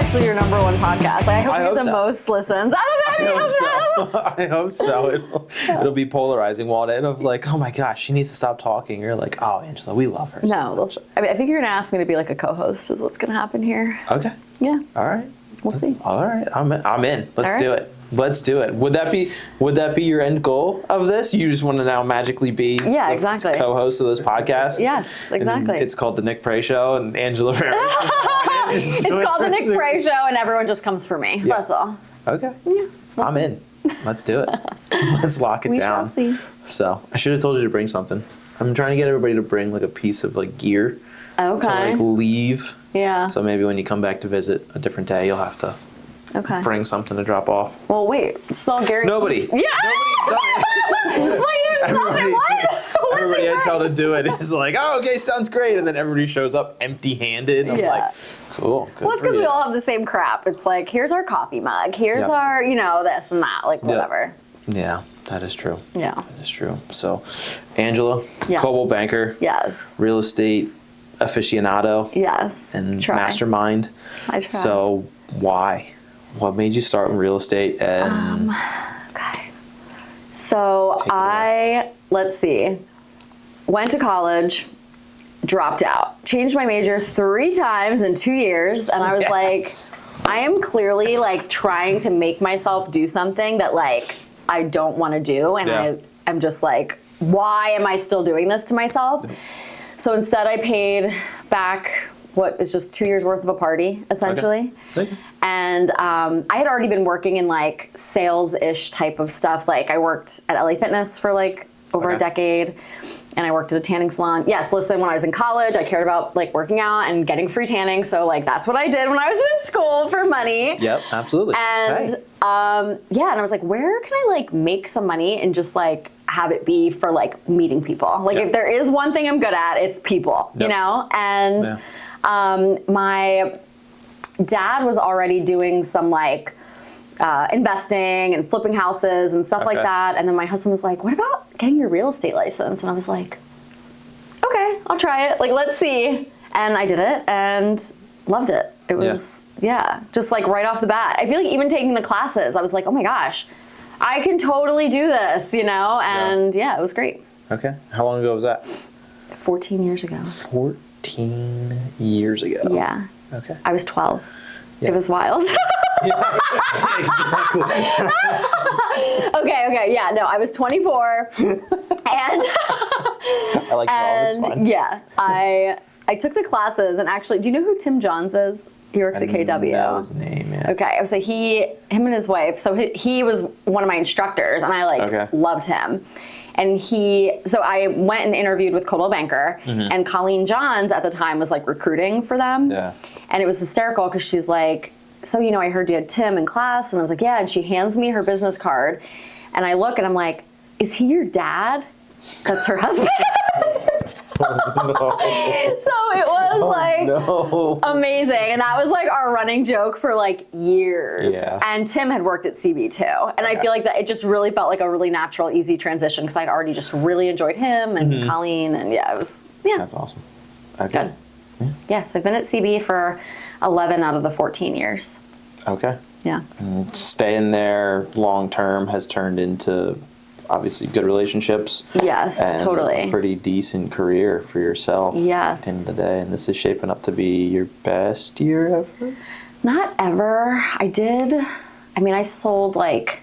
actually your number one podcast. Like, I hope you have the so. most listens. I hope so. It'll be polarizing, Walden, of like, oh my gosh, she needs to stop talking. You're like, oh, Angela, we love her. No, I mean, I think you're gonna ask me to be like a co-host. Is what's gonna happen here. Okay. Yeah. All right. We'll see. All right. I'm in. Let's right. do it. Let's do it. Would that be your end goal of this? You just want to now magically be exactly. co-host of this podcast? Yes, exactly. And it's called The Nick Prey Show, and Angela Rera. It's called The Nick Prey Show, and everyone just comes for me. Yeah. That's all. Okay. Yeah. I'm in. Let's do it. Let's lock it down. We shall see. So I should have told you to bring something. I'm trying to get everybody to bring like a piece of like gear to like leave. Yeah. So maybe when you come back to visit a different day, you'll have to bring something to drop off. Well, wait. So Gary. Nobody. Yeah. Nobody's done it. Everybody, everybody I tell to do it is like, oh, okay, sounds great, and then everybody shows up empty-handed. I'm like, cool. Good well, it's because we all have the same crap. It's like, here's our coffee mug. Here's our, this and that, like whatever. Yeah, that is true. Yeah. That is true. So, Angela, Coldwell Banker. Yes. Real estate aficionado. Yes. And mastermind. I try. So, why? What made you start in real estate? And okay. So let's see, went to college, dropped out, changed my major 3 times in 2 years, and I was like, I am clearly like trying to make myself do something that like I don't want to do, and I'm just like, why am I still doing this to myself? So instead I paid back what is just 2 years worth of a party, essentially. Okay. And I had already been working in like sales-ish type of stuff. Like I worked at LA Fitness for like over a decade, and I worked at a tanning salon. Yes, listen, when I was in college, I cared about like working out and getting free tanning. So like that's what I did when I was in school for money. Yep, absolutely. And and I was like, where can I like make some money and just like have it be for like meeting people? Like if there is one thing I'm good at, it's people, you know? And my dad was already doing some like investing and flipping houses and stuff like that. And then my husband was like, what about getting your real estate license? And I was like, okay, I'll try it. Like, let's see. And I did it and loved it. It was, just like right off the bat. I feel like even taking the classes, I was like, oh my gosh, I can totally do this, And it was great. Okay. How long ago was that? 14 years ago. 14 years ago. Yeah. Okay. I was 12. It was wild. Exactly. Okay. Yeah, no, I was 24. And I like 12. It's fun. Yeah. I took the classes, and actually, do you know who Tim Johns is? He works at KW. That was his name, yeah. Okay, so him and his wife, so he was one of my instructors, and I loved him. And so I went and interviewed with Coldwell Banker, and Colleen Johns at the time was like recruiting for them. Yeah. And it was hysterical because she's like, so, I heard you had Tim in class, and I was like, yeah, and she hands me her business card, and I look and I'm like, is he your dad? That's her husband. So it was amazing, and that was like our running joke for like years. Yeah. And Tim had worked at CB too, and I feel like that it just really felt like a really natural, easy transition because I'd already just really enjoyed him and Colleen, and it was That's awesome. Okay. Good. Yeah. So I've been at CB for 11 out of the 14 years. Okay. Yeah. And staying there long term has turned into obviously good relationships. Yes, and totally. A pretty decent career for yourself. Yes. At the end of the day, and this is shaping up to be your best year ever. Not ever. I sold like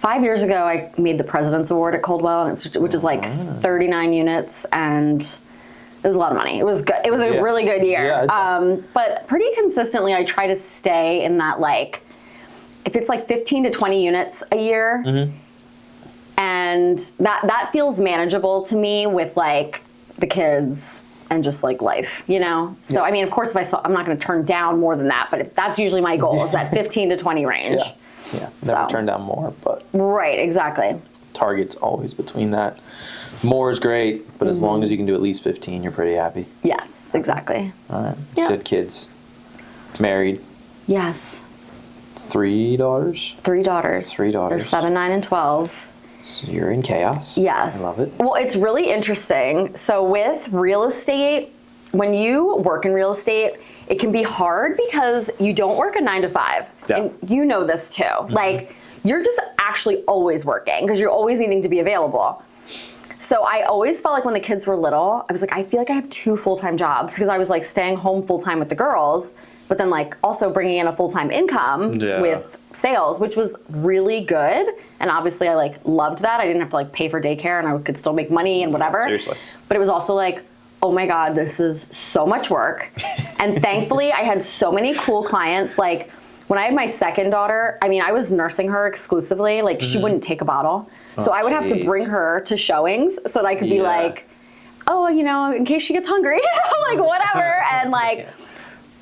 5 years ago. I made the President's Award at Coldwell, which is like 39 units, and it was a lot of money. It was good. It was a really good year. Yeah, but pretty consistently, I try to stay in that like, if it's like 15 to 20 units a year. And that feels manageable to me with like the kids and just like life, So I mean, of course, I'm not going to turn down more than that, but that's usually my goal is that 15 to 20 range. Never turn down more, but right, exactly. Target's always between that. More is great, but as long as you can do at least 15, you're pretty happy. Yes, exactly. All right. You said kids, married. Yes. 3 daughters. 3 daughters. 3 daughters. They're 7, 9, and 12. So you're in chaos. Yes. I love it. Well, it's really interesting. So with real estate, when you work in real estate, it can be hard because you don't work a 9 to 5. Yeah. And you know this too. Like, you're just actually always working because you're always needing to be available. So I always felt like when the kids were little, I was like, I feel like I have 2 full-time jobs because I was like staying home full-time with the girls, but then like also bringing in a full-time income with sales, which was really good. And obviously I like loved that. I didn't have to like pay for daycare and I could still make money and whatever. Seriously. But it was also like, oh my God, this is so much work. And thankfully I had so many cool clients. Like when I had my second daughter, I mean, I was nursing her exclusively. Like she wouldn't take a bottle. So I would have to bring her to showings so that I could be like, oh, you know, in case she gets hungry, like whatever. And like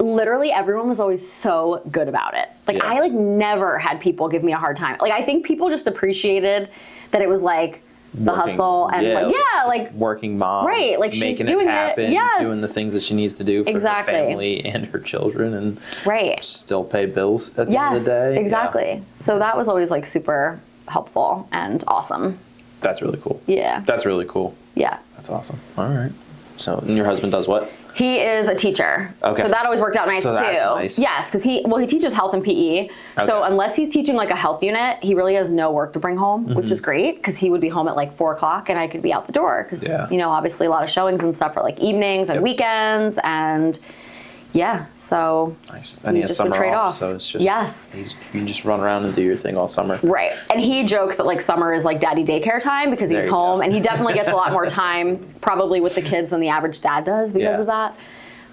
literally everyone was always so good about it. Like I like never had people give me a hard time. Like I think people just appreciated that it was like the hustle and like working mom, right? Like making she's doing it happen, it, doing the things that she needs to do for her family and her children, and still pay bills at the end of the day. Exactly. So that was always like super helpful and awesome. That's really cool. Yeah. That's really cool. Yeah. That's awesome. All right. So, and your husband does what? He is a teacher. Okay. So that always worked out nice too. That's nice. Yes, because he teaches health and PE. Okay. So unless he's teaching like a health unit, he really has no work to bring home, which is great because he would be home at like 4 o'clock and I could be out the door because you know obviously a lot of showings and stuff are like evenings and weekends and so nice. And he has summer off, so it's just you can just run around and do your thing all summer. Right. And he jokes that like summer is like daddy daycare time because he's home and he definitely gets a lot more time probably with the kids than the average dad does because of that.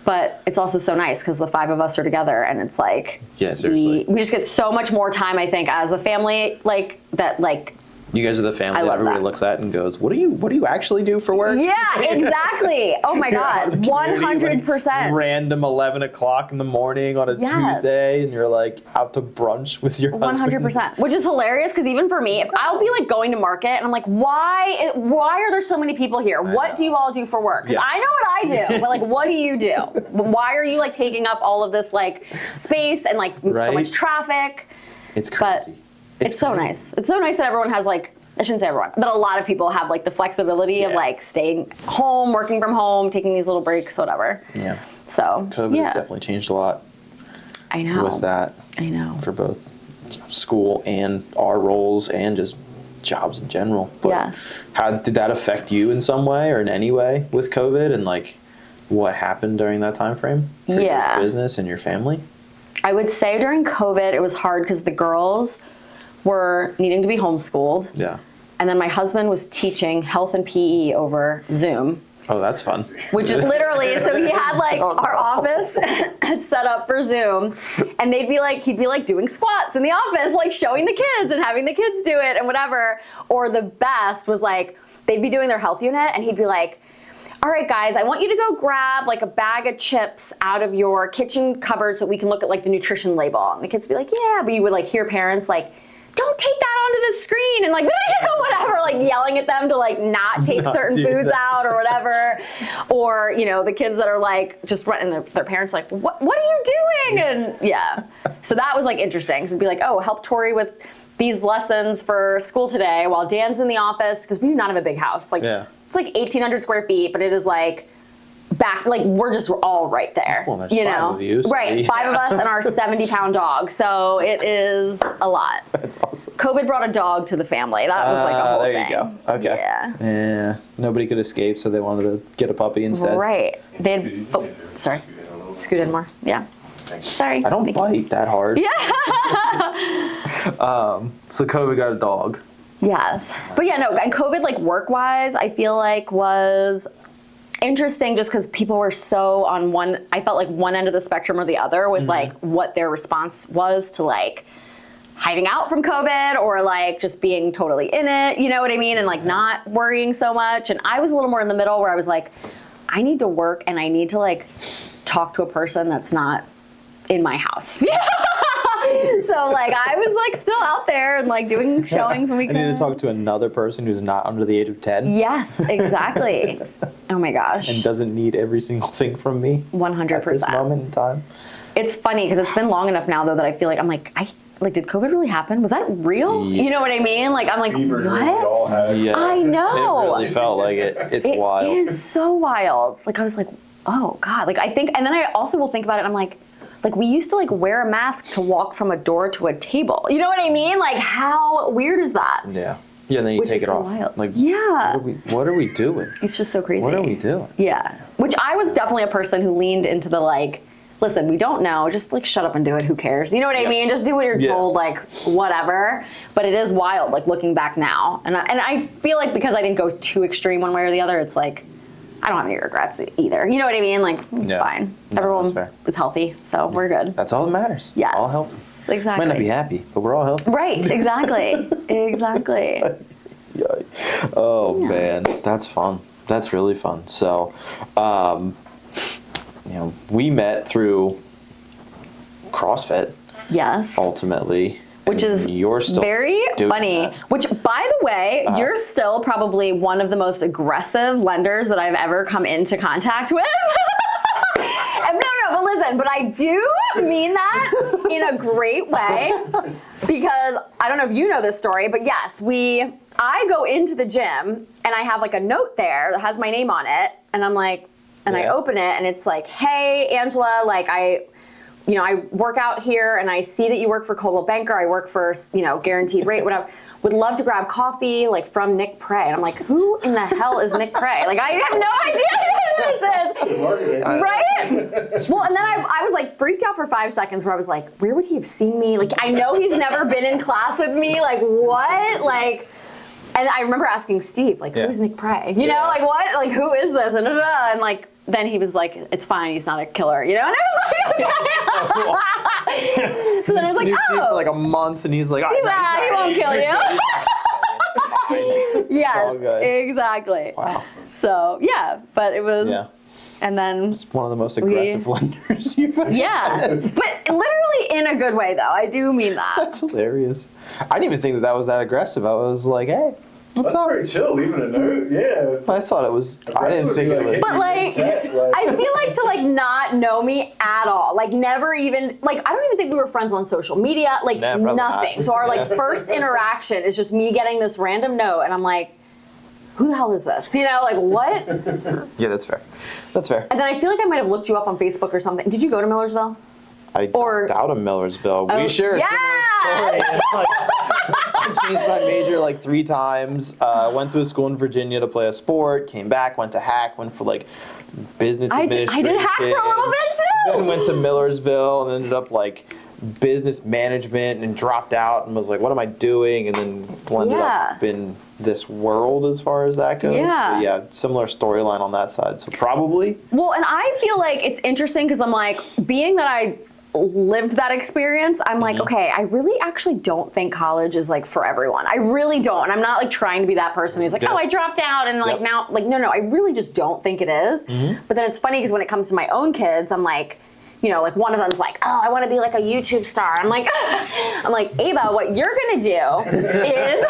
But it's also so nice because the 5 of us are together and it's like we just get so much more time I think as a family like that like you guys are the family that everybody looks at and goes, what do you actually do for work? Yeah, exactly. Oh my God, 100%. Like, random 11 o'clock in the morning on a Tuesday, and you're like out to brunch with your husband. 100%, which is hilarious because even for me, I'll be like going to market and I'm like, why are there so many people here? What do you all do for work? Because I know what I do, but like, what do you do? Why are you like taking up all of this like space and like so much traffic? It's crazy. But it's so nice. It's so nice that everyone has like, I shouldn't say everyone, but a lot of people have like the flexibility of like staying home, working from home, taking these little breaks, whatever. Yeah. So COVID has definitely changed a lot. I know. With that. I know. For both school and our roles and just jobs in general. But how did that affect you in some way or in any way with COVID and like what happened during that time frame for your business and your family? I would say during COVID it was hard because the girls were needing to be homeschooled. Yeah. And then my husband was teaching health and PE over Zoom. Oh, that's fun. Which is literally, so he had like our office set up for Zoom and he'd be like doing squats in the office, like showing the kids and having the kids do it and whatever. Or the best was like, they'd be doing their health unit and he'd be like, all right, guys, I want you to go grab like a bag of chips out of your kitchen cupboard so we can look at like the nutrition label. And the kids would be like, yeah, but you would like hear parents like, don't take that onto the screen and like whatever, like yelling at them to like not take certain foods out or whatever. Or, you know, the kids that are like just running their parents like, what are you doing? And so that was like interesting. So it'd be like, oh, help Tori with these lessons for school today while Dan's in the office because we do not have a big house. Like it's like 1,800 square feet, but it is like back, like we're all right there. Well, there's 5 of you, so 5 of us and our 70-pound dog. So it is a lot. That's awesome. COVID brought a dog to the family. That was like a whole thing. There you go. Okay. Yeah. Nobody could escape, so they wanted to get a puppy instead. Right. They'd. Oh, sorry. Scoot in more. Yeah. Sorry. I don't bite that hard. Yeah. So COVID got a dog. Yes. But yeah, no. And COVID, like work-wise, I feel like was interesting just because people were so on I felt like one end of the spectrum or the other with like what their response was to like hiding out from COVID or like just being totally in it, you know what I mean? And like not worrying so much. And I was a little more in the middle where I was like, I need to work and I need to like talk to a person that's not in my house. So like I was like still out there and like doing showings when we could. I need to talk to another person who's not under the age of 10. Yes, exactly. Oh my gosh. And doesn't need every single thing from me. 100%. At this moment in time. It's funny because it's been long enough now though that I feel like I'm like did COVID really happen? Was that real? Yeah. You know what I mean? Like I'm like, what? Yeah. I know. It really felt like it. It's wild. It is so wild. Like I was like, oh God, like I think, and then I also will think about it, and I'm like we used to like wear a mask to walk from a door to a table. You know what I mean? Like how weird is that? Yeah. Yeah, and then you take it off. Wild. Like, yeah. What are we doing? It's just so crazy. What are we doing? Yeah. Which I was definitely a person who leaned into the like, listen, we don't know, just like shut up and do it, who cares? You know what I mean? Just do what you're told, like whatever. But it is wild, like looking back now. And I feel like because I didn't go too extreme one way or the other, it's like, I don't have any regrets either. You know what I mean? Like, it's fine. No, everyone is healthy, so we're good. That's all that matters. Yeah. All healthy. Exactly. Might not be happy, but we're all healthy. Right, exactly. Exactly. Oh man, that's fun. That's really fun. So, we met through CrossFit. Yes. Ultimately, which is you're still very funny. That. Which, by the way, you're still probably one of the most aggressive lenders that I've ever come into contact with. But listen, but I do mean that in a great way because I don't know if you know this story, but yes, I go into the gym and I have like a note there that has my name on it, and I'm like, and I open it and it's like, hey, Angela, like I work out here and I see that you work for Coldwell Banker. I work for, guaranteed rate, whatever. Would love to grab coffee, like from Nick Prey. And I'm like, who in the hell is Nick Prey? Like, I have no idea who this is. Right? Well, and then I was like freaked out for 5 seconds where I was like, where would he have seen me? Like, I know he's never been in class with me. Like, what? Like, and I remember asking Steve, like, who's Nick Prey? You know, like, what? Like, who is this? And like, then he was like, it's fine, he's not a killer, And I was like, okay. So then I was like, Steve for like a month, and he's like, he won't kill you. Yes, exactly. Wow. So, but it was, and then. It's one of the most aggressive lenders you've ever had. But literally in a good way, though. I do mean that. That's hilarious. I didn't even think that was that aggressive. I was like, hey. What's up? Pretty chill, leaving a note. Yeah. I thought it was. I didn't think it was. But like, I feel like to like not know me at all. Like never even like I don't even think we were friends on social media. Like nothing. Not. So our like first interaction is just me getting this random note, and I'm like, who the hell is this? Like what? Yeah, that's fair. That's fair. And then I feel like I might have looked you up on Facebook or something. Did you go to Millersville? I dropped out of Millersville. We share a similar story. I changed my major like 3 times. Went to a school in Virginia to play a sport. Came back. Went to Hack. Went for like business administration. I did Hack for a little bit too. Then went to Millersville and ended up like business management and dropped out and was like, what am I doing? And then ended up in this world as far as that goes. Yeah. So similar storyline on that side. So probably. Well, and I feel like it's interesting because I'm like, being that I lived that experience, I'm like, okay, I really actually don't think college is like for everyone. I really don't. And I'm not like trying to be that person who's like, oh, I dropped out and like now, like, no, I really just don't think it is. But then it's funny because when it comes to my own kids, I'm like, like one of them's like, oh, I want to be like a YouTube star. I'm like, Ava, what you're going to do is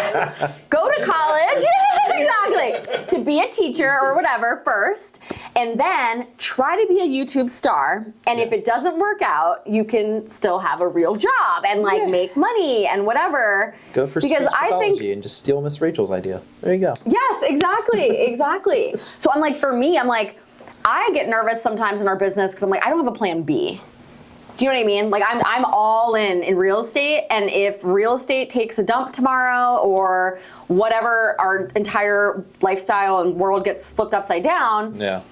go to college, exactly, to be a teacher or whatever first, and then try to be a YouTube star. And if it doesn't work out, you can still have a real job and like make money and whatever. Go for speech pathology and just steal Miss Rachel's idea. There you go. Yes, exactly. So I'm like, for me, I'm like, I get nervous sometimes in our business because I'm like, I don't have a plan B. Do you know what I mean? Like I'm all in real estate, and if real estate takes a dump tomorrow or whatever, our entire lifestyle and world gets flipped upside down. Yeah.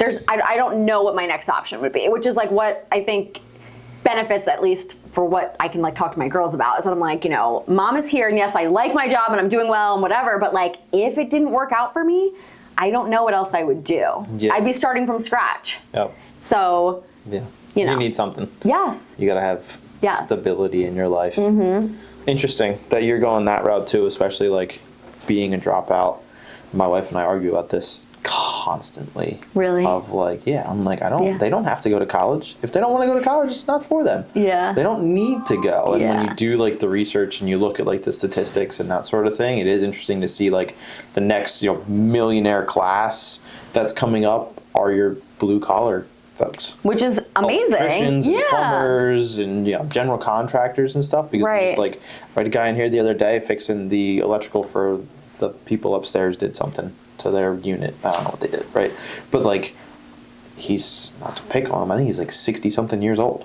I don't know what my next option would be, which is like what I think benefits, at least for what I can like talk to my girls about, is that I'm like, mom is here, and yes, I like my job and I'm doing well and whatever, but like if it didn't work out for me, I don't know what else I would do. Yeah. I'd be starting from scratch. Yep. So, you need something. Yes. You got to have stability in your life. Interesting that you're going that route too, especially like being a dropout. My wife and I argue about this constantly. Really? Of like, I'm like, they don't have to go to college. If they don't want to go to college, it's not for them. Yeah. They don't need to go. And when you do like the research and you look at like the statistics and that sort of thing, it is interesting to see like the next, millionaire class that's coming up are your blue collar folks. Which is amazing. Electricians and plumbers and general contractors and stuff. Because just like, I had a guy in here the other day fixing the electrical for the people upstairs did something to their unit. I don't know what they did, right? But like, he's, not to pick on him, I think he's like 60 something years old.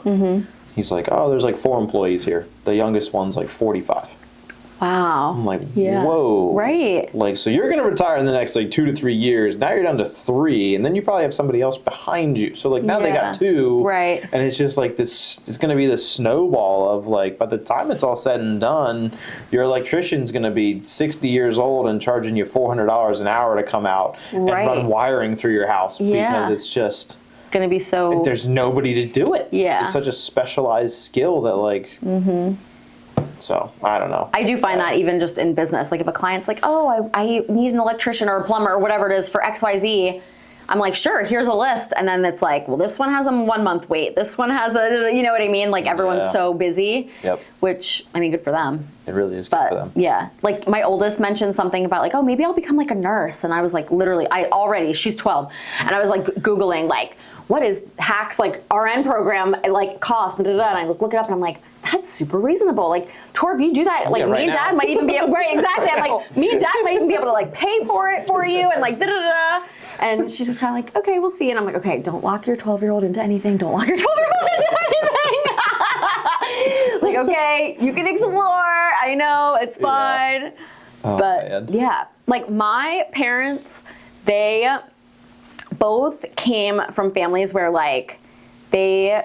He's like, oh, there's like 4 employees here. The youngest one's like 45. Wow. I'm like, whoa. Right. Like, so you're going to retire in the next like 2 to 3 years. Now you're down to 3, and then you probably have somebody else behind you. So like now they got 2. Right. And it's just like this, it's going to be this snowball of like, by the time it's all said and done, your electrician's going to be 60 years old and charging you $400 an hour to come out and run wiring through your house because it's just going to be so. There's nobody to do it. Yeah. It's such a specialized skill that like. So, I don't know. I do find that even just in business. Like if a client's like, oh, I need an electrician or a plumber or whatever it is for XYZ, I'm like, sure, here's a list. And then it's like, well, this one has a 1 month wait. This one has a, you know what I mean? Like everyone's so busy, which, I mean, good for them. It really is good for them. Yeah. Like my oldest mentioned something about like, oh, maybe I'll become like a nurse. And I was like, literally, she's 12. And I was like Googling like, what is Hack's like RN program like cost? And I look it up and I'm like, that's super reasonable. Like, Torb, you do that. Like, me and Dad might even be able, exactly. I'm like, me and Dad might even be able to like pay for it for you and like And she's just kind of like, okay, we'll see. And I'm like, okay, don't lock your 12-year-old into anything. Don't lock your 12-year-old into anything. Like, okay, you can explore. I know, it's fine. Yeah. Oh, but like my parents, they both came from families where like they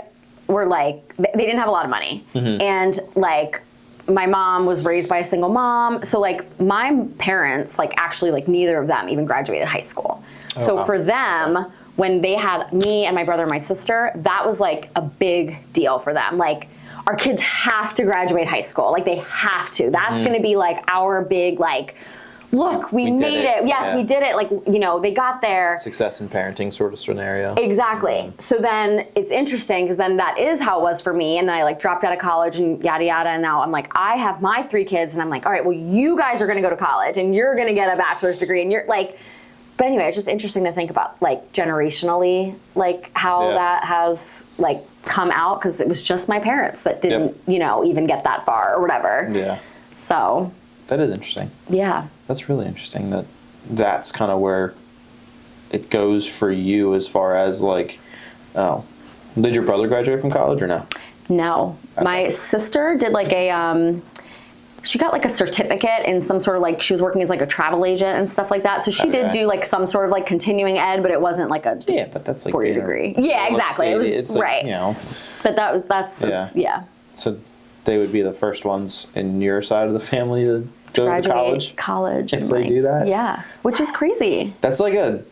didn't have a lot of money. And like my mom was raised by a single mom. So like my parents, like actually like neither of them even graduated high school. For them, when they had me and my brother and my sister, that was like a big deal for them. Like our kids have to graduate high school. Like they have to. That's going to be like our big like, look, we made it. Yes, we did it. Like, you know, they got there. Success in parenting sort of scenario. Exactly. So then it's interesting because then that is how it was for me. And then I like dropped out of college and yada, yada. And now I'm like, I have my 3 kids and I'm like, all right, well, you guys are going to go to college and you're going to get a bachelor's degree. And you're like, but anyway, it's just interesting to think about like generationally, like how that has like come out because it was just my parents that didn't, you know, even get that far or whatever. Yeah. So. That is interesting. Yeah. That's really interesting that's kind of where it goes for you as far as like, did your brother graduate from college or no? No. Okay. My sister did like she got like a certificate in some sort of like, she was working as like a travel agent and stuff like that. So she did do like some sort of like continuing ed, but it wasn't like a but that's like 4-year degree. Yeah, exactly. It's like, right. You know. But that's So they would be the first ones in your side of the family to go to college if they do that. Yeah, which is crazy. That's like a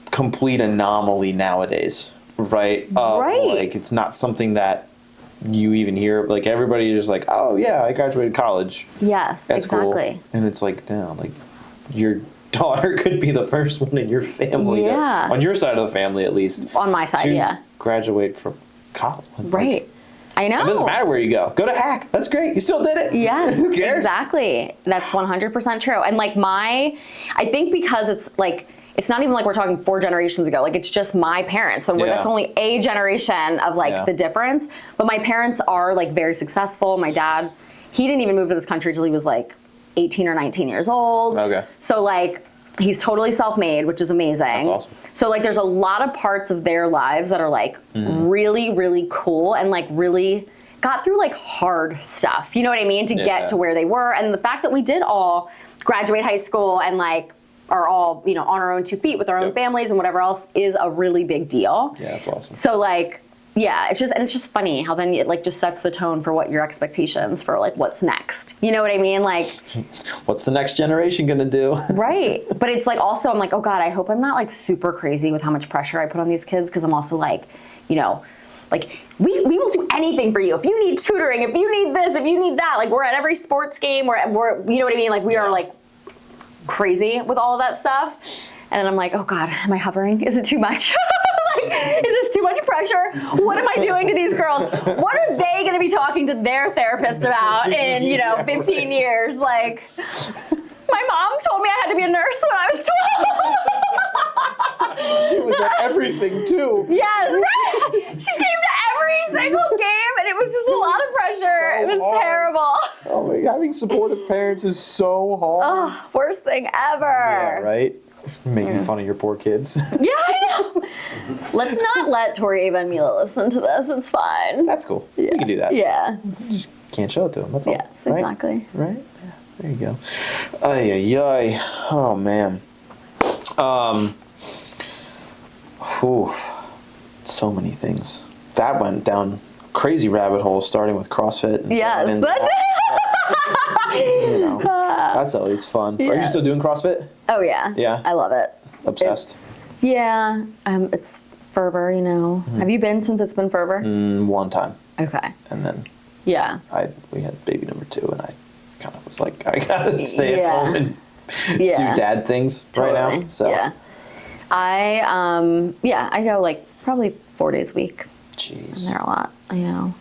complete anomaly nowadays, right? Right. Like it's not something that you even hear. Like everybody is like, oh yeah, I graduated college. Yes, that's exactly. Cool. And it's like, damn, like your daughter could be the first one in your family, on your side of the family at least. On my side, graduate from college. Right. Like, I know. It doesn't matter where you go. Go to Hack. That's great. You still did it. Yes, Who cares? Exactly. That's 100% true. And like I think because it's like, it's not even like we're talking 4 generations ago. Like it's just my parents. So that's only a generation of like the difference. But my parents are like very successful. My dad, he didn't even move to this country till he was like 18 or 19 years old. Okay. So like he's totally self-made, which is amazing. That's awesome. So like there's a lot of parts of their lives that are like really, really cool and like really got through like hard stuff. You know what I mean? To get to where they were. And the fact that we did all graduate high school and like are all, you know, on our own 2 feet with our own families and whatever else is a really big deal. Yeah, that's awesome. So like, yeah, it's just funny how then it like just sets the tone for what your expectations for like what's next. You know what I mean? Like, what's the next generation gonna do? Right. But it's like also I'm like, oh God, I hope I'm not like super crazy with how much pressure I put on these kids because I'm also like, you know, like we will do anything for you. If you need tutoring, if you need this, if you need that, like we're at every sports game, we're you know what I mean? Like we are like crazy with all of that stuff. And then I'm like, oh God, am I hovering? Is it too much? Like, is this too much pressure? What am I doing to these girls? What are they going to be talking to their therapist about in, you know, 15 years? Like, my mom told me I had to be a nurse when I was 12. She was at everything too. Yes, right. She came to every single game, and it was just a lot of pressure. It was terrible. Oh my God, having supportive parents is so hard. Oh, worst thing ever. Yeah, right? Making fun of your poor kids. Yeah, I know. Let's not let Tori, Ava, and Mila listen to this. It's fine. That's cool. Yeah. We can do that. Yeah. You just can't show it to them. That's all. Yes, right? exactly. Right? Yeah. There you go. Ay, ay, ay. Oh, man. So many things. That went down a crazy rabbit hole, starting with CrossFit. And Yes, that's you know, that's always fun. Yeah. Are you still doing CrossFit? Oh, yeah. Yeah. I love it. Obsessed. It's fervor, you know. Have you been since it's been fervor? One time. Okay. And then Yeah. we had baby number 2, and I kind of was like, I gotta stay at home and do dad things right now. So yeah. I go like probably 4 days a week. Jeez. And they're a lot, I know.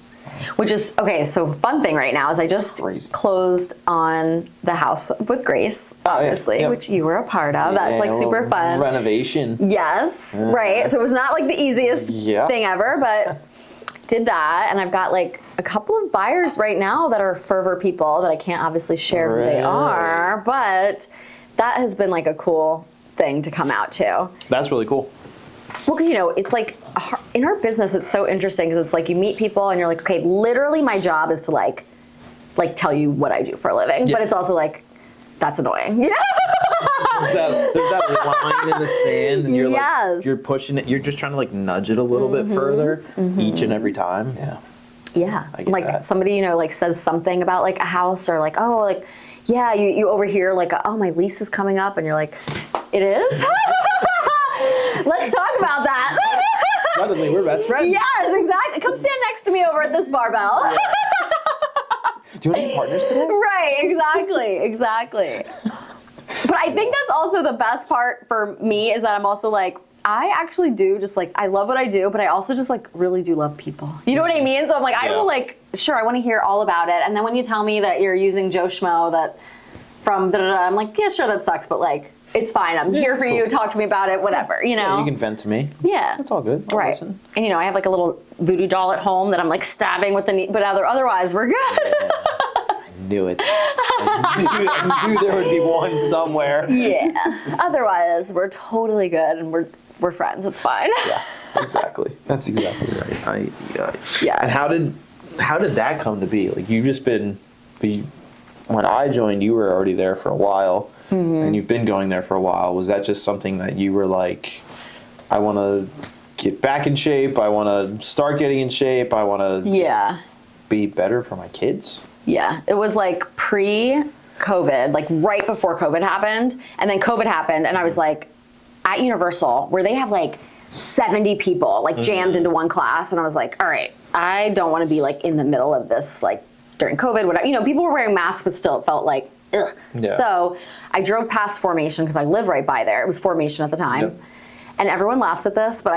Which is, okay, so fun thing right now is I just closed on the house with Grace, obviously, which you were a part of. That's like super fun. Renovation. Yes, right. So it was not like the easiest thing ever, but did that. And I've got like a couple of buyers right now that are fervor people that I can't obviously share who they are, but that has been like a cool thing to come out to. That's really cool. Well, because, you know, it's like in our business, it's so interesting because it's like you meet people and you're like, okay, literally my job is to like tell you what I do for a living. But it's also like, that's annoying. You know? there's that line in the sand and you're like, you're pushing it. You're just trying to like nudge it a little bit further each and every time. Yeah. Yeah. I get like that. Somebody, you know, like says something about like a house or like, oh, like, yeah, you overhear like, oh, my lease is coming up. And you're like, it is? Let's talk about that. Suddenly we're best friends. Yes, exactly. Come stand next to me over at this barbell. Do you want to be partners today? Right, exactly. But I think that's also the best part for me is that I'm also like, I actually do just like, I love what I do, but I also just like really do love people. You know what I mean? So I'm like, I will like, sure, I want to hear all about it. And then when you tell me that you're using Joe Schmo that from da-da-da, I'm like, yeah, sure, that sucks, but like, it's fine. I'm here for you. Talk to me about it, whatever, you know? Yeah, you can vent to me. Yeah. That's all good. I'll listen. And, you know, I have like a little voodoo doll at home that I'm like stabbing with the knee, but otherwise we're good. Yeah. I knew it. I knew there would be one somewhere. Yeah. Otherwise, we're totally good and we're friends. It's fine. Yeah, exactly. That's exactly right. Yeah. And how did that come to be? Like you've just been when I joined, you were already there for a while, and you've been going there for a while. Was that just something that you were like, I want to get back in shape. I want to start getting in shape. I want to be better for my kids. Yeah. It was like pre-COVID, like right before COVID happened, and then COVID happened, and I was like at Universal where they have like 70 people like jammed into one class, and I was like, all right, I don't want to be like in the middle of this like during COVID, whatever. You know, people were wearing masks, but still it felt like, ugh. Yeah. So I drove past Formation because I live right by there. It was Formation at the time. Yep. And everyone laughs at this, but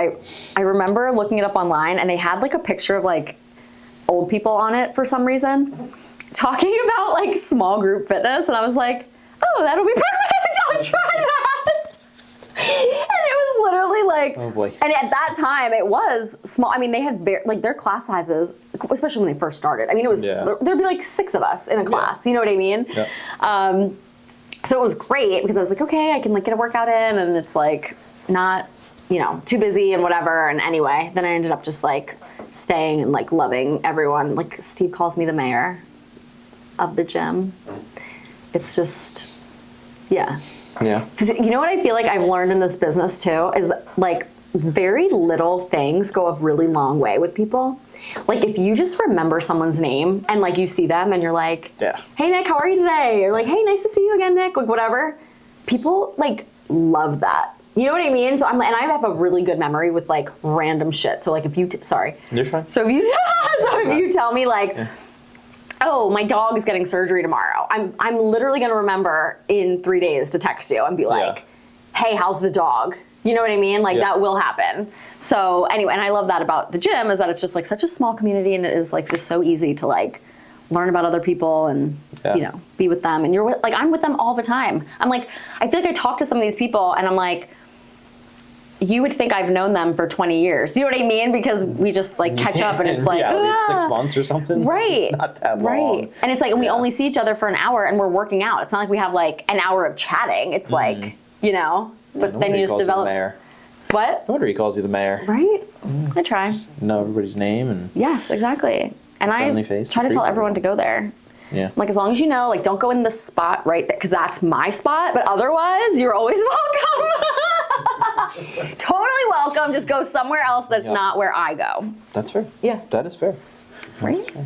I remember looking it up online and they had like a picture of like old people on it for some reason talking about like small group fitness. And I was like, oh, that'll be perfect. I'll try that. And it was literally like, oh boy. And at that time it was small. I mean, they had like their class sizes, especially when they first started. I mean, it was, there'd be like 6 of us in a class. You know what I mean? Yeah. So it was great because I was like, okay, I can like get a workout in and it's like not, you know, too busy and whatever. And anyway, then I ended up just like staying and like loving everyone. Like Steve calls me the mayor of the gym. It's just, yeah. Yeah. Because you know what I feel like I've learned in this business too is like very little things go a really long way with people. Like if you just remember someone's name and like you see them and you're like, hey Nick, how are you today? Or like, hey, nice to see you again, Nick. Like whatever. People like love that. You know what I mean? So and I have a really good memory with like random shit. So like if you, sorry. You're fine. So if you tell me like, oh, my dog is getting surgery tomorrow. I'm literally going to remember in 3 days to text you and be like, hey, how's the dog? You know what I mean? Like that will happen. So anyway, and I love that about the gym is that it's just like such a small community and it is like just so easy to like learn about other people and, you know, be with them. And you're with, like, I'm with them all the time. I'm like, I feel like I talk to some of these people and I'm like, you would think I've known them for 20 years. You know what I mean? Because we just like catch up and it's like, it's 6 months or something. Right. It's not that long. Right. And it's like, we only see each other for an hour and we're working out. It's not like we have like an hour of chatting. It's like, you know, but then you just develop. What? No wonder he calls you the mayor. Right? I try. Just know everybody's name and Yes, exactly. And I try to tell everyone to go there. Yeah. Like, as long as you know, like, don't go in the spot right there, because that's my spot. But otherwise, you're always welcome. Totally welcome. Just go somewhere else that's not where I go. That's fair. Yeah. That is fair. Right? That's fair.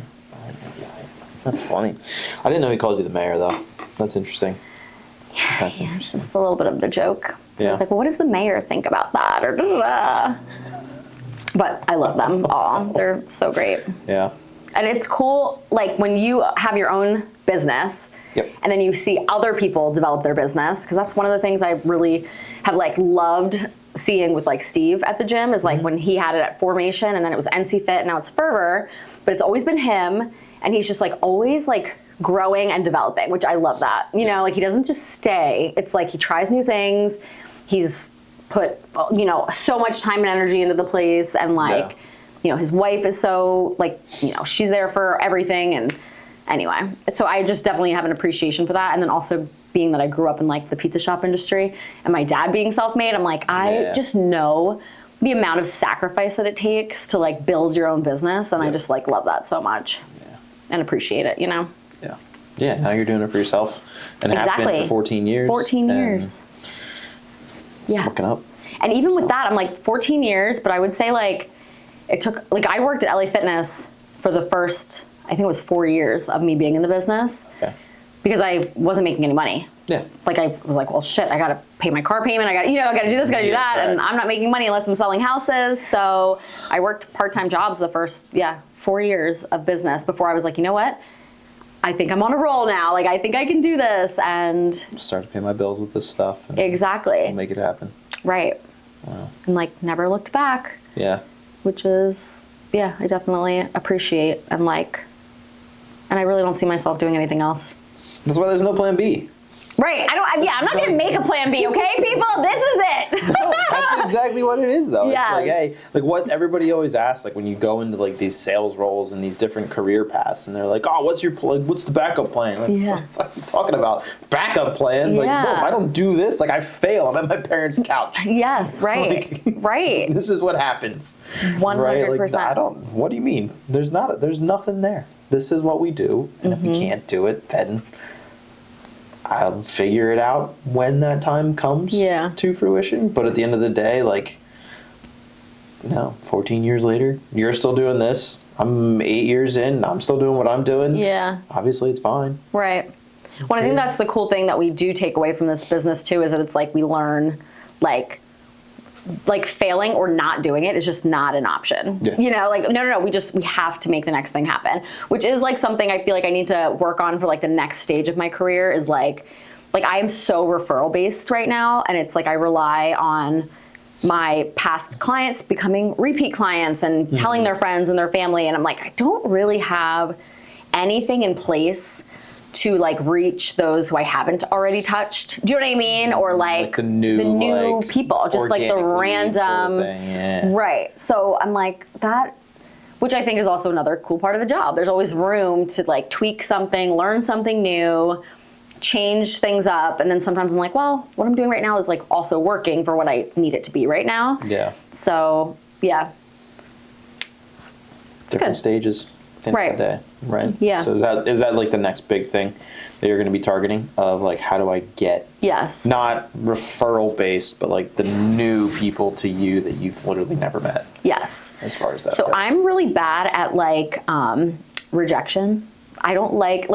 That's funny. I didn't know he called you the mayor, though. That's interesting. That's interesting. It's just a little bit of the joke. So Yeah. it's like, well, what does the mayor think about that? Or da-da-da. But I love them all. They're so great. Yeah. And it's cool, like, when you have your own business, and then you see other people develop their business, because that's one of the things I really have, like, loved seeing with, like, Steve at the gym, is, like, when he had it at Formation, and then it was NC Fit, and now it's Fervor, but it's always been him, and he's just, like, always, like, growing and developing, which I love that. You know, like, he doesn't just stay. It's like he tries new things. He's put, you know, so much time and energy into the place, and, like, you know, his wife is so, like, you know, she's there for everything. And anyway, so I just definitely have an appreciation for that. And then also being that I grew up in, like, the pizza shop industry, and my dad being self-made, I'm like, I just know the amount of sacrifice that it takes to, like, build your own business. And I just, like, love that so much and appreciate it, you know? Yeah. Yeah, now you're doing it for yourself and have been for 14 years. 14 years. Yeah. Looking up. And even with that, I'm like 14 years, but I would say, like, it took, like, I worked at LA Fitness for the first, I think it was 4 years of me being in the business, because I wasn't making any money. Yeah. Like, I was like, well, shit, I gotta pay my car payment, I gotta, you know, I gotta do this, gotta do that, and I'm not making money unless I'm selling houses. So I worked part-time jobs the first, 4 years of business before I was like, you know what? I think I'm on a roll now. Like, I think I can do this, and start to pay my bills with this stuff. And exactly. Make it happen. Right. Wow. And, like, never looked back. Yeah. Which is, I definitely appreciate, and, like, and I really don't see myself doing anything else. That's why there's no plan B. Right. I'm not going to make a plan B, okay, people? This is it. No, that's exactly what it is, though. Yeah. It's like, hey, like, what everybody always asks, like, when you go into, like, these sales roles and these different career paths, and they're like, oh, what's the backup plan? Like, what the fuck are you talking about? Backup plan? Like, no, if I don't do this, like, I fail. I'm at my parents' couch. Yes, right. Like, right. This is what happens. 100%. Right? Like, what do you mean? There's nothing there. This is what we do, and if we can't do it, then I'll figure it out when that time comes to fruition. But at the end of the day, like, no, 14 years later, you're still doing this. I'm 8 years in. I'm still doing what I'm doing. Yeah. Obviously, it's fine. Right. Well, I think that's the cool thing that we do take away from this business, too, is that it's like we learn, like failing or not doing it is just not an option. Yeah. You know, like, no, we have to make the next thing happen, which is, like, something I feel like I need to work on for, like, the next stage of my career is, like I am so referral based right now, and it's like I rely on my past clients becoming repeat clients and telling their friends and their family, and I'm like, I don't really have anything in place to, like, reach those who I haven't already touched. Do you know what I mean? Or, like the new like, people, just like the random sort of thing, right. So I'm like, that, which I think is also another cool part of the job. There's always room to, like, tweak something, learn something new, change things up, and then sometimes I'm like, well, what I'm doing right now is, like, also working for what I need it to be right now. Yeah. So it's different good. Stages. Right. Day, right. Yeah. So is that like the next big thing that you're going to be targeting of, like, how do I get not referral based, but, like, the new people to you that you've literally never met? Yes. As far as that. So goes. I'm really bad at, like, rejection. I don't like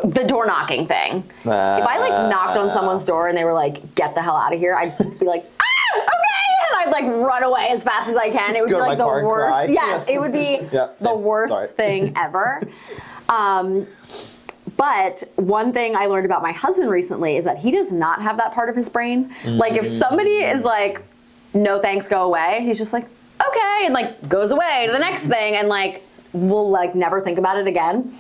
the door knocking thing. If I, like, knocked on someone's door and they were like, get the hell out of here, I'd be like, ah, okay, and I'd, like, run away as fast as I can. It would be, like, the worst. Yes, it would be the worst thing ever. But one thing I learned about my husband recently is that he does not have that part of his brain. Like, if somebody is like, no thanks, go away, he's just like, okay, and, like, goes away to the next thing, and, like, will, like, never think about it again.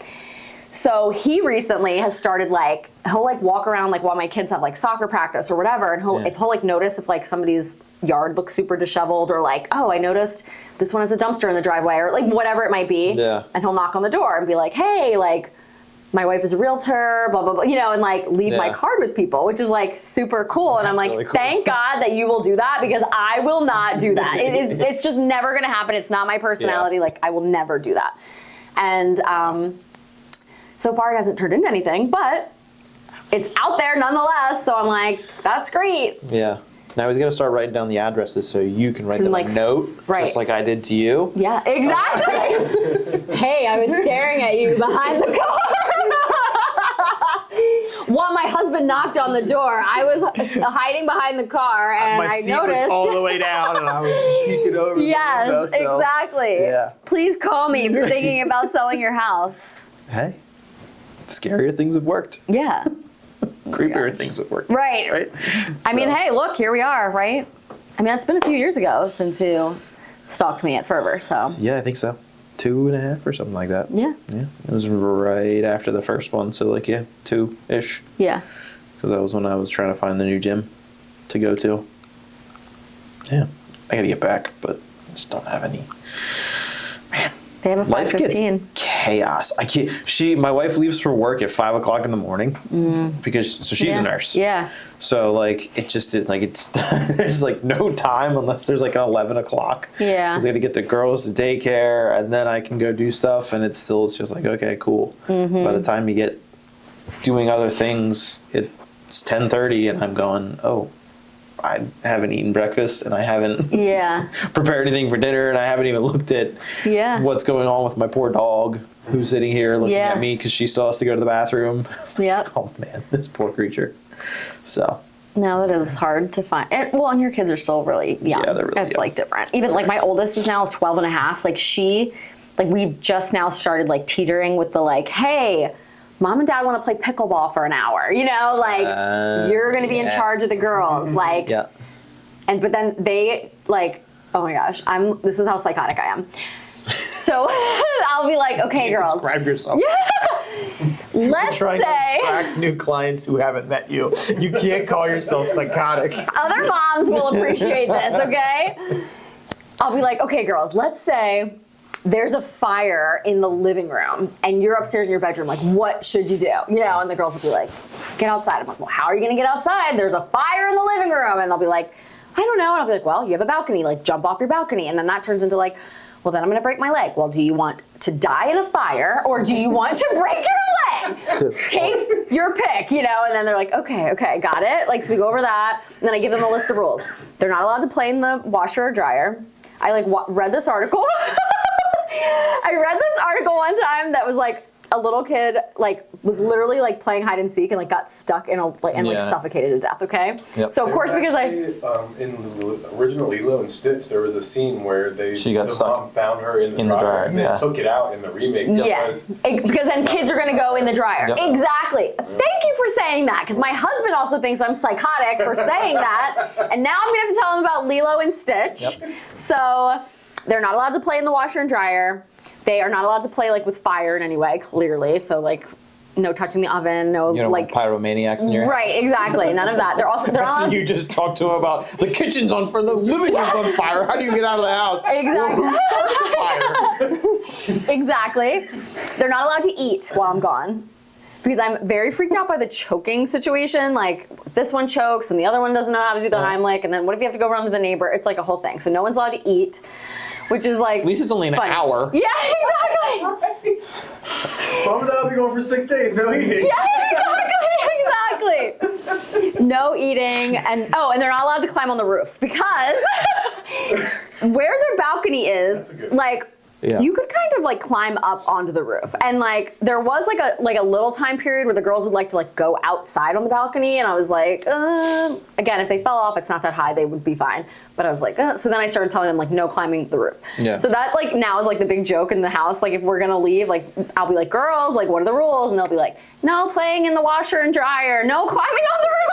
So he recently has started, like, he'll, like, walk around, like, while my kids have, like, soccer practice or whatever, and he'll like, notice if, like, somebody's yard looks super disheveled, or, like, oh, I noticed this one has a dumpster in the driveway, or, like, whatever it might be. Yeah. And he'll knock on the door and be like, hey, like, my wife is a realtor, blah, blah, blah, and like leave my card with people, which is like super cool. And I'm like, really cool. Thank God that you will do that because I will not do that. It's just never going to happen. It's not my personality. Like I will never do that. And so far it hasn't turned into anything, but it's out there nonetheless. So I'm like, that's great. Yeah. Now he's going to start writing down the addresses so you can write them a note, just like I did to you. Yeah, exactly. Hey, I was staring at you behind the car. While my husband knocked on the door, I was hiding behind the car, and I noticed. My seat was all the way down, and I was just peeking over. Yes, exactly. Yeah. Please call me if you're thinking about selling your house. Hey, scarier things have worked. Yeah. Creepier things have worked. Right. I mean, hey, look, here we are, right? I mean, that's been a few years ago since you stalked me at Fervor, so. Yeah, I think so. 2.5 or something like that. Yeah. Yeah. It was right after the first one, so like, 2-ish. Yeah. Because that was when I was trying to find the new gym to go to. Yeah. I gotta get back, but I just don't have any. Man. They have a 5:15. Life gets chaos. I can't. My wife leaves for work at 5 o'clock in the morning because she's a nurse. Yeah. So like it just is like there's like no time unless there's like an 11 o'clock. Yeah. 'Cause I got to get the girls to daycare and then I can go do stuff and it's just like okay cool. By the time you get doing other things, it's 10:30 and I'm going I haven't eaten breakfast and I haven't prepared anything for dinner and I haven't even looked at what's going on with my poor dog who's sitting here looking at me because she still has to go to the bathroom. Yep. Oh man, this poor creature. So. No, that is hard to find. And your kids are still really young. Yeah, they're really young. It's like different. Even like my oldest is now 12 and a half. Like we've just now started like teetering with the like, hey, Mom and Dad want to play pickleball for an hour, you're going to be in charge of the girls. Like, but then they like, oh my gosh, this is how psychotic I am. So I'll be like, okay, girls. Describe yourself. Let's trying say. to attract new clients who haven't met you. You can't call yourself psychotic. Other moms will appreciate this, okay? I'll be like, okay, girls, let's say there's a fire in the living room and you're upstairs in your bedroom, like, what should you do? And the girls will be like, get outside. I'm like, well, how are you going to get outside? There's a fire in the living room. And they'll be like, I don't know. And I'll be like, well, you have a balcony, like jump off your balcony. And then that turns into like, well, then I'm going to break my leg. Well, do you want to die in a fire or do you want to break your leg? Take your pick, and then they're like, okay, got it. Like, so we go over that. And then I give them a list of rules. They're not allowed to play in the washer or dryer. I like read this article. I read this article one time that was like a little kid like was literally like playing hide and seek and like got stuck in like suffocated to death. Okay, so of course because in the original Lilo and Stitch there was a scene where mom found her in the dryer and they took it out in the remake. Yes, because then kids are gonna go in the dryer. Yep. Exactly. Thank you for saying that because my husband also thinks I'm psychotic for saying that, and now I'm gonna have to tell him about Lilo and Stitch. Yep. So. They're not allowed to play in the washer and dryer. They are not allowed to play like with fire in any way, clearly. So like no touching the oven, no like pyromaniacs in your house. Right, exactly. None of that. They're not allowed You just talked to them about the kitchen's on fire, the living room's on fire. How do you get out of the house? Exactly. Well, who started the fire? Exactly. They're not allowed to eat while I'm gone. Because I'm very freaked out by the choking situation. Like, this one chokes and the other one doesn't know how to do the Heimlich. And then what if you have to go around to the neighbor? It's like a whole thing. So no one's allowed to eat, which is like. At least it's only an hour. Yeah, exactly. Mom and Dad will be going for 6 days. No eating. Yeah, exactly. No eating. And they're not allowed to climb on the roof. Because where their balcony is, like. Yeah. You could kind of like climb up onto the roof, and like there was like a little time period where the girls would like to like go outside on the balcony, and I was like, again, if they fell off, it's not that high, they would be fine. But I was like, so then I started telling them like no climbing the roof. Yeah. So that like now is like the big joke in the house. Like if we're gonna leave, like I'll be like, girls, like what are the rules? And they'll be like, no playing in the washer and dryer, no climbing on the roof.